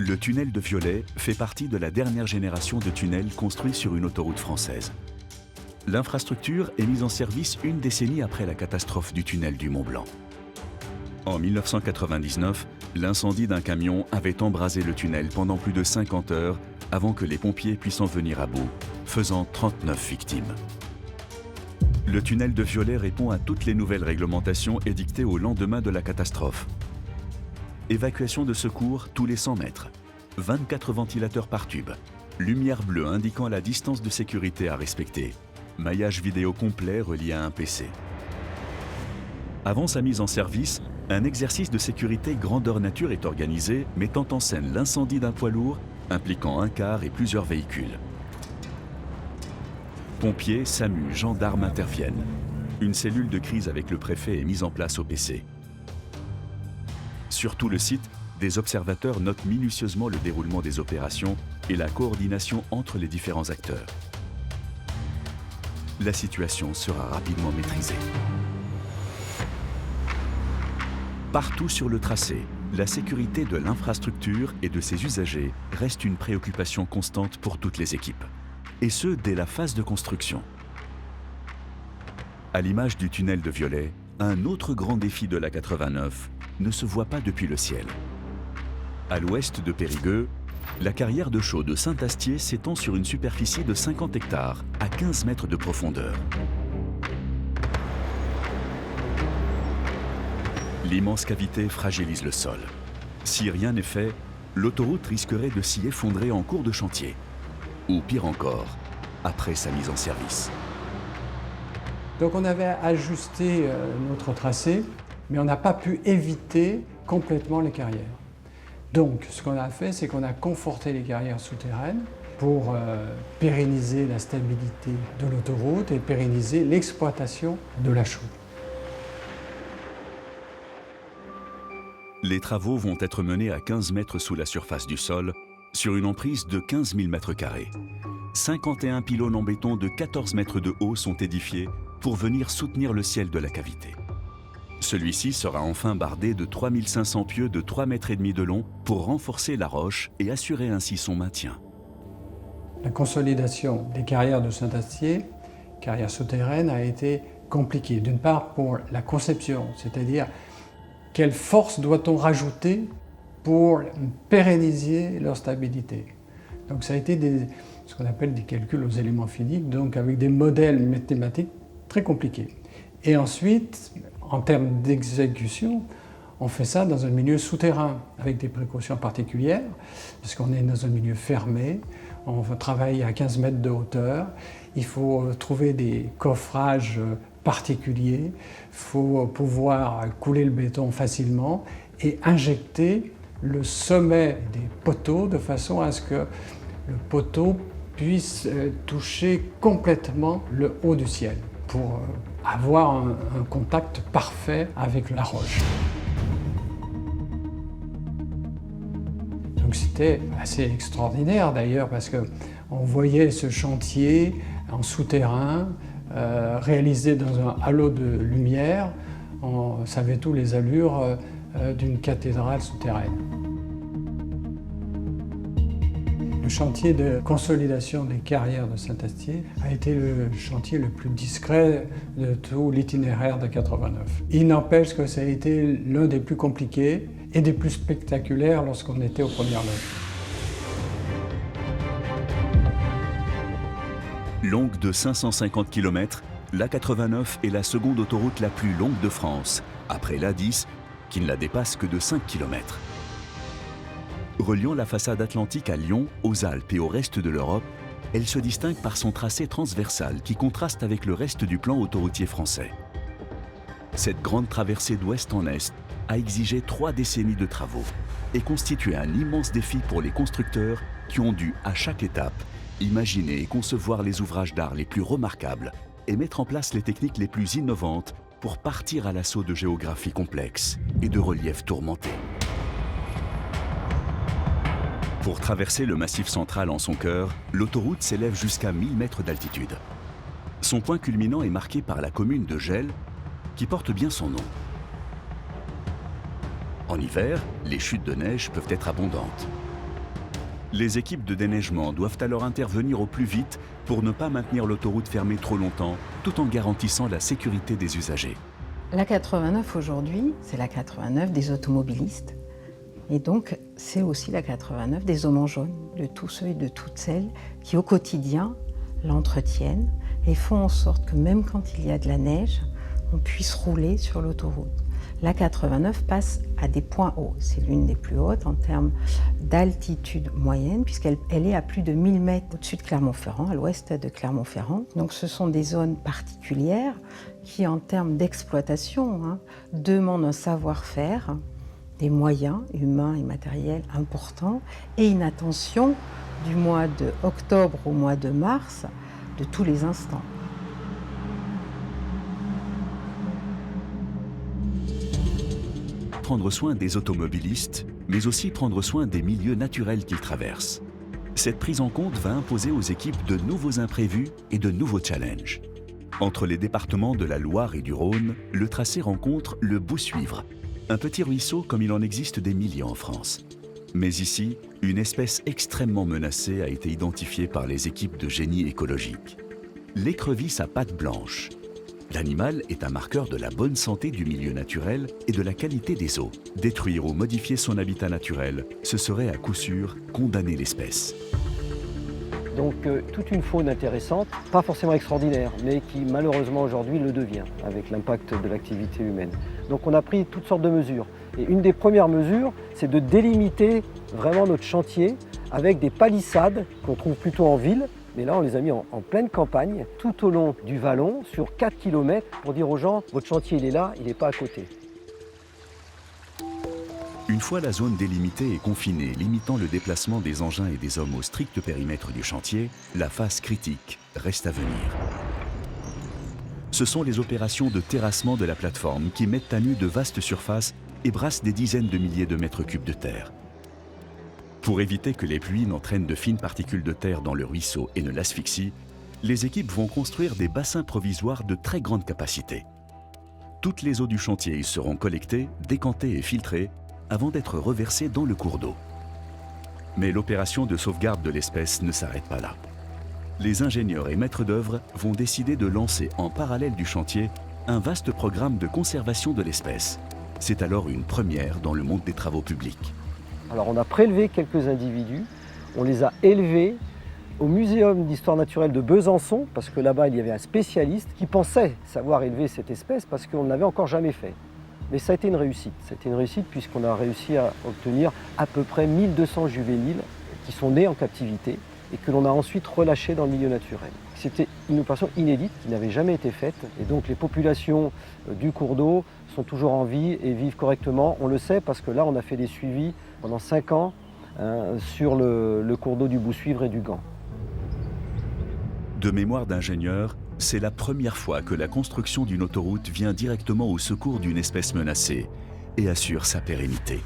Le tunnel de Violet fait partie de la dernière génération de tunnels construits sur une autoroute française. L'infrastructure est mise en service une décennie après la catastrophe du tunnel du Mont-Blanc. En 1999, l'incendie d'un camion avait embrasé le tunnel pendant plus de 50 heures avant que les pompiers puissent en venir à bout, faisant 39 victimes. Le tunnel de Violet répond à toutes les nouvelles réglementations édictées au lendemain de la catastrophe. Évacuation de secours tous les 100 mètres, 24 ventilateurs par tube, lumière bleue indiquant la distance de sécurité à respecter, maillage vidéo complet relié à un PC. Avant sa mise en service, un exercice de sécurité grandeur nature est organisé, mettant en scène l'incendie d'un poids lourd impliquant un car et plusieurs véhicules. Pompiers, SAMU, gendarmes interviennent. Une cellule de crise avec le préfet est mise en place au PC. Sur tout le site, des observateurs notent minutieusement le déroulement des opérations et la coordination entre les différents acteurs. La situation sera rapidement maîtrisée. Partout sur le tracé, la sécurité de l'infrastructure et de ses usagers reste une préoccupation constante pour toutes les équipes. Et ce, dès la phase de construction. À l'image du tunnel de Violet, un autre grand défi de la 89 ne se voit pas depuis le ciel. À l'ouest de Périgueux, la carrière de chaux de Saint-Astier s'étend sur une superficie de 50 hectares, à 15 mètres de profondeur. L'immense cavité fragilise le sol. Si rien n'est fait, l'autoroute risquerait de s'y effondrer en cours de chantier. Ou pire encore, après sa mise en service. Donc on avait ajusté notre tracé, mais on n'a pas pu éviter complètement les carrières. Donc ce qu'on a fait, c'est qu'on a conforté les carrières souterraines pour pérenniser la stabilité de l'autoroute et pérenniser l'exploitation de la chaux. Les travaux vont être menés à 15 mètres sous la surface du sol, sur une emprise de 15 000 mètres carrés. 51 pylônes en béton de 14 mètres de haut sont édifiés pour venir soutenir le ciel de la cavité. Celui-ci sera enfin bardé de 3500 pieux de 3,5 mètres de long pour renforcer la roche et assurer ainsi son maintien. La consolidation des carrières de Saint-Astier, carrières souterraines, a été compliquée. D'une part pour la conception, c'est-à-dire quelle force doit-on rajouter pour pérenniser leur stabilité. Donc ça a été ce qu'on appelle des calculs aux éléments finis, donc avec des modèles mathématiques très compliqués. Et ensuite, en termes d'exécution, on fait ça dans un milieu souterrain, avec des précautions particulières, parce qu'on est dans un milieu fermé, on travaille à 15 mètres de hauteur, il faut trouver des coffrages particuliers, il faut pouvoir couler le béton facilement et injecter le sommet des poteaux de façon à ce que le poteau puisse toucher complètement le haut du ciel pour avoir un contact parfait avec la roche. Donc c'était assez extraordinaire d'ailleurs parce qu'on voyait ce chantier en souterrain réalisé dans un halo de lumière. Ça avait tous les allures d'une cathédrale souterraine. Le chantier de consolidation des carrières de Saint-Astier a été le chantier le plus discret de tout l'itinéraire de 89. Il n'empêche que ça a été l'un des plus compliqués et des plus spectaculaires lorsqu'on était aux premières loges. Longue de 550 km, l'A89 est la seconde autoroute la plus longue de France, après l'A10, qui ne la dépasse que de 5 km. Reliant la façade atlantique à Lyon, aux Alpes et au reste de l'Europe, elle se distingue par son tracé transversal qui contraste avec le reste du plan autoroutier français. Cette grande traversée d'ouest en est a exigé 3 décennies de travaux et constitué un immense défi pour les constructeurs qui ont dû, à chaque étape, imaginer et concevoir les ouvrages d'art les plus remarquables et mettre en place les techniques les plus innovantes pour partir à l'assaut de géographie complexe et de reliefs tourmentés. Pour traverser le Massif central en son cœur, l'autoroute s'élève jusqu'à 1000 mètres d'altitude. Son point culminant est marqué par la commune de Gelles, qui porte bien son nom. En hiver, les chutes de neige peuvent être abondantes. Les équipes de déneigement doivent alors intervenir au plus vite pour ne pas maintenir l'autoroute fermée trop longtemps, tout en garantissant la sécurité des usagers. La 89 aujourd'hui, c'est la 89 des automobilistes. Et donc, c'est aussi la 89 des hommes en jaune, de tous ceux et de toutes celles qui, au quotidien, l'entretiennent et font en sorte que même quand il y a de la neige, on puisse rouler sur l'autoroute. La 89 passe à des points hauts. C'est l'une des plus hautes en termes d'altitude moyenne, puisqu'elle est à plus de 1000 mètres au-dessus de Clermont-Ferrand, à l'ouest de Clermont-Ferrand. Donc ce sont des zones particulières qui, en termes d'exploitation, demandent un savoir-faire, des moyens humains et matériels importants et une attention du mois d'octobre au mois de mars de tous les instants. Prendre soin des automobilistes, mais aussi prendre soin des milieux naturels qu'ils traversent. Cette prise en compte va imposer aux équipes de nouveaux imprévus et de nouveaux challenges. Entre les départements de la Loire et du Rhône, le tracé rencontre le Boussuivre, un petit ruisseau comme il en existe des milliers en France. Mais ici, une espèce extrêmement menacée a été identifiée par les équipes de génie écologique. L'écrevisse à pattes blanches. L'animal est un marqueur de la bonne santé du milieu naturel et de la qualité des eaux. Détruire ou modifier son habitat naturel, ce serait à coup sûr condamner l'espèce. Donc toute une faune intéressante, pas forcément extraordinaire, mais qui malheureusement aujourd'hui le devient avec l'impact de l'activité humaine. Donc on a pris toutes sortes de mesures. Et une des premières mesures, c'est de délimiter vraiment notre chantier avec des palissades qu'on trouve plutôt en ville. Mais là, on les a mis en pleine campagne, tout au long du vallon, sur 4 km, pour dire aux gens, votre chantier, il est là, il n'est pas à côté. Une fois la zone délimitée et confinée, limitant le déplacement des engins et des hommes au strict périmètre du chantier, la phase critique reste à venir. Ce sont les opérations de terrassement de la plateforme qui mettent à nu de vastes surfaces et brassent des dizaines de milliers de mètres cubes de terre. Pour éviter que les pluies n'entraînent de fines particules de terre dans le ruisseau et ne l'asphyxient, les équipes vont construire des bassins provisoires de très grande capacité. Toutes les eaux du chantier y seront collectées, décantées et filtrées avant d'être reversées dans le cours d'eau. Mais l'opération de sauvegarde de l'espèce ne s'arrête pas là. Les ingénieurs et maîtres d'œuvre vont décider de lancer en parallèle du chantier un vaste programme de conservation de l'espèce. C'est alors une première dans le monde des travaux publics. Alors on a prélevé quelques individus, on les a élevés au Muséum d'histoire naturelle de Besançon, parce que là-bas il y avait un spécialiste qui pensait savoir élever cette espèce parce qu'on ne l'avait encore jamais fait. Mais ça a été une réussite. C'était une réussite puisqu'on a réussi à obtenir à peu près 1200 juvéniles qui sont nés en captivité et que l'on a ensuite relâchés dans le milieu naturel. C'était une opération inédite qui n'avait jamais été faite et donc les populations du cours d'eau sont toujours en vie et vivent correctement. On le sait parce que là on a fait des suivis pendant 5 ans sur le cours d'eau du Boussuivre et du Gant. De mémoire d'ingénieur, c'est la première fois que la construction d'une autoroute vient directement au secours d'une espèce menacée et assure sa pérennité.